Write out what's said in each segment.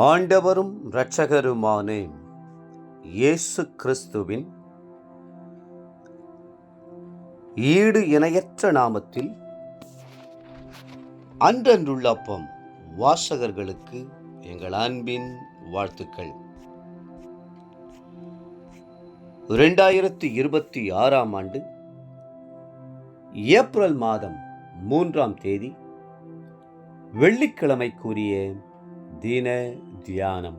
ஆண்டவரும் இரட்சகருமான இயேசு கிறிஸ்துவின் ஈடு இணையற்ற நாமத்தில் அன்றன்றுள்ள அப்பம் வாசகர்களுக்கு எங்கள் அன்பின் வாழ்த்துக்கள். 2026 ஆண்டு ஏப்ரல் மாதம் 3ஆம் தேதி வெள்ளிக்கிழமைக்குரிய தின தியானம்.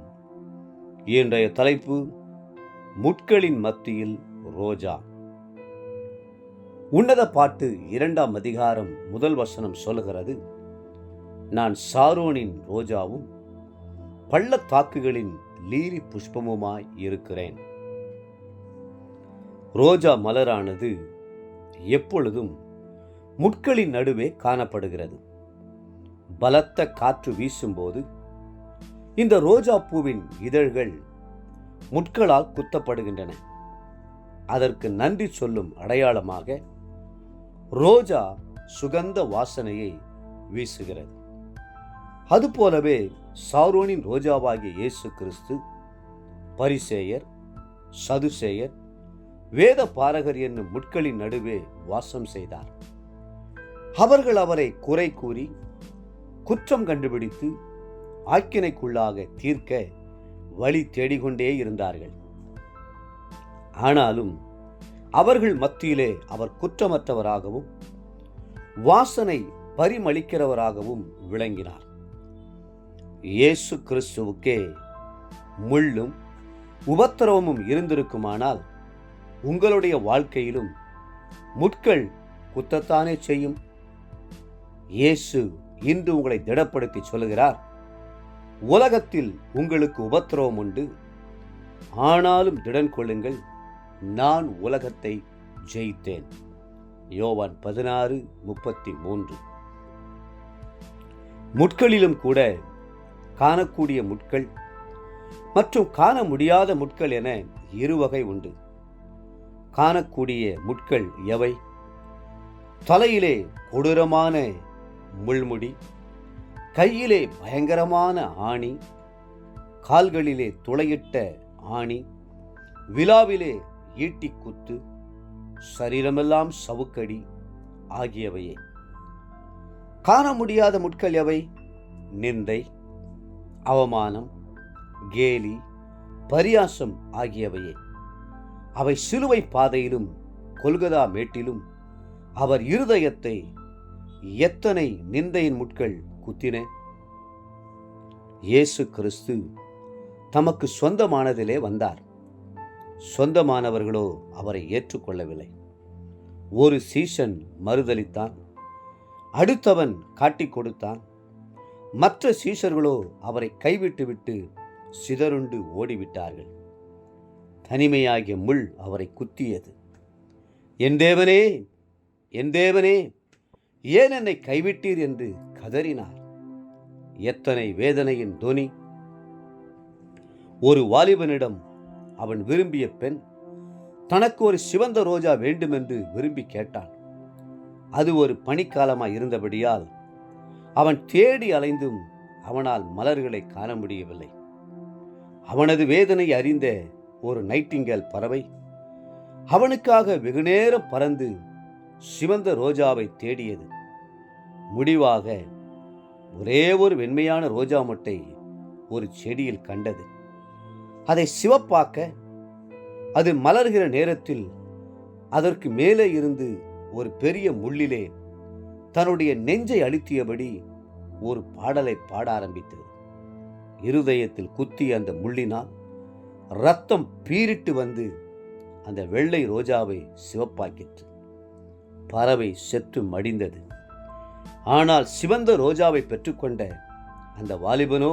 இன்றைய தலைப்பு முட்களின் மத்தியில் ரோஜா. உன்னத பாட்டு 2ஆம் அதிகாரம் 1 வசனம் சொல்லுகிறது, நான் சாரோனின் ரோஜாவும் பள்ளத்தாக்குகளின் லீலி புஷ்பமுமாய் இருக்கிறேன். ரோஜா மலரானது எப்பொழுதும் முட்களின் நடுவே காணப்படுகிறது. பலத்த காற்று வீசும்போது இந்த ரோஜா பூவின் இதழ்கள் முட்களால் குத்தப்படுகின்றன. அதற்கு நன்றி சொல்லும் அடையாளமாக ரோஜா சுகந்த வாசனையை வீசுகிறது. அதுபோலவே சாரோனின் ரோஜாவாகிய இயேசு கிறிஸ்து பரிசேயர், சதுசேயர், வேத பாரகர் என்னும் முட்களின் நடுவே வாசம் செய்தார். அவர்கள் அவரை குறை கூறி குற்றம் கண்டுபிடித்து ஆக்கினைக்குள்ளாக தீர்க்க வழி தேடிக்கொண்டே இருந்தார்கள். ஆனாலும் அவர்கள் மத்தியிலே அவர் குற்றமற்றவராகவும் வாசனை பரிமளிக்கிறவராகவும் விளங்கினார். இயேசு கிறிஸ்துவுக்கே முள்ளும் உபத்திரவமும் இருந்திருக்குமானால் உங்களுடைய வாழ்க்கையிலும் முட்கள் குத்தத்தானே செய்யும். இயேசு இன்று உங்களை திடப்படுத்தி சொல்லுகிறார், உலகத்தில் உங்களுக்கு உபத்திரவம் உண்டு, ஆனாலும் திடன் கொள்ளுங்கள், நான் உலகத்தை ஜெயித்தேன். யோவான் 16:33. முட்களிலும் கூட காணக்கூடிய முட்கள் மற்றும் காண முடியாத முட்கள் என இருவகை உண்டு. காணக்கூடிய முட்கள் எவை? தலையிலே கொடூரமான முள்முடி, கையிலே பயங்கரமான ஆணி, கால்களிலே துளையிட்ட ஆணி, விலாவிலே ஈட்டி குத்து, சரீரமெல்லாம் சவுக்கடி ஆகியவையே. காண முடியாத முட்கள் எவை? நிந்தை, அவமானம், கேலி, பரியாசம் ஆகியவையே. அவை சிலுவை பாதையிலும் கொல்கதா மேட்டிலும் அவர் இருதயத்தை எத்தனை நிந்தையின் முட்கள் குத்தின. இயேசு கிறிஸ்து தமக்கு சொந்தமானதிலே வந்தார். சொந்தமானவர்களோ அவரை ஏற்றுக்கொள்ளவில்லை. ஒரு சீஷன் மறுதலித்தான், அடுத்தவன் காட்டிக் கொடுத்தான். மற்ற சீஷர்களோ அவரை கைவிட்டுவிட்டு சிதறுண்டு ஓடிவிட்டார்கள். தனிமையாகிய முள் அவரை குத்தியது. என் தேவனே, என் தேவனே, ஏன் என்னை கைவிட்டீர் என்று கதறினார். எத்தனை வேதனையின் தொனி! ஒரு வாலிபனிடம் அவன் விரும்பிய பெண் தனக்கு ஒரு சிவந்த ரோஜா வேண்டுமென்று விரும்பி கேட்டான். அது ஒரு பனிக்காலமாய் இருந்தபடியால் அவன் தேடி அலைந்தும் அவனால் மலர்களை காண முடியவில்லை. அவனது வேதனை அறிந்த ஒரு நைட்டிங்கேல் பறவை அவனுக்காக வெகுநேரம் பறந்து சிவந்த ரோஜாவை தேடியது. முடிவாக ஒரே ஒரு வெண்மையான ரோஜா மொட்டை ஒரு செடியில் கண்டது. அதை சிவப்பாக்க அது மலர்கிற நேரத்தில் அதற்கு மேலே இருந்து ஒரு பெரிய முள்ளிலே தன்னுடைய நெஞ்சை அழுத்தியபடி ஒரு பாடலை பாட ஆரம்பித்தது. இருதயத்தில் குத்திய அந்த முள்ளினால் இரத்தம் பீரிட்டு வந்து அந்த வெள்ளை ரோஜாவை சிவப்பாக்கிற்று. பறவை செத்து மடிந்தது. ஆனால் சிவந்த ரோஜாவை பெற்றுக்கொண்ட அந்த வாலிபனோ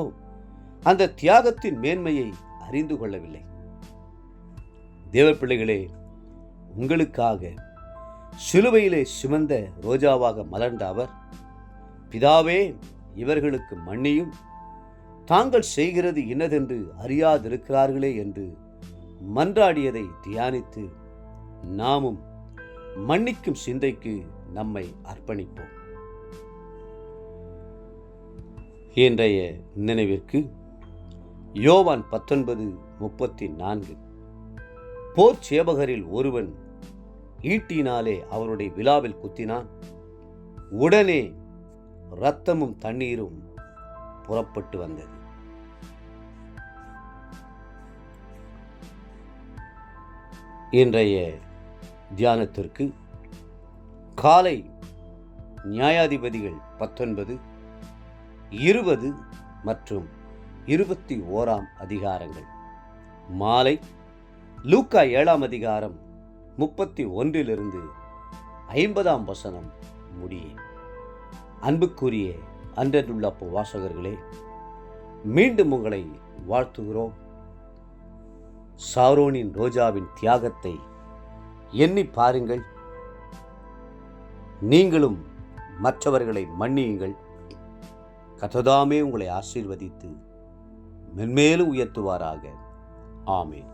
அந்த தியாகத்தின் மேன்மையை அறிந்து கொள்ளவில்லை. தேவப்பிள்ளைகளே, உங்களுக்காக சிலுவையிலே சிவந்த ரோஜாவாக மலர்ந்த அவர், பிதாவே, இவர்களுக்கு மன்னியும், தாங்கள் செய்கிறது இன்னதென்று அறியாதிருக்கிறார்களே என்று மன்றாடியதை தியானித்து நாமும் மன்னிக்கும் சிந்தைக்கு நம்மை அர்ப்பணிப்போம். இன்றைய நினைவிற்கு யோவான் 19:34. போர் சேவகரில் ஒருவன் ஈட்டினாலே அவருடைய விலாவில் குத்தினான். உடனே இரத்தமும் தண்ணீரும் புறப்பட்டு வந்தது. இன்றைய தியானத்திற்கு காலை நியாயாதிபதிகள் 19, 20 மற்றும் 21 அதிகாரங்கள். மாலை லூக்கா 7 அதிகாரம் 31 50 முடிய. அன்புக்குரிய அன்றனுள்ள வாசகர்களே, மீண்டும் உங்களை வாழ்த்துகிறோம். சாரோனின் ரோஜாவின் தியாகத்தை எண்ணி பாருங்கள். நீங்களும் மற்றவர்களை மன்னியுங்கள். கர்த்தர் உங்களை ஆசீர்வதித்து மென்மேலும் உயர்த்துவாராக. ஆமென்.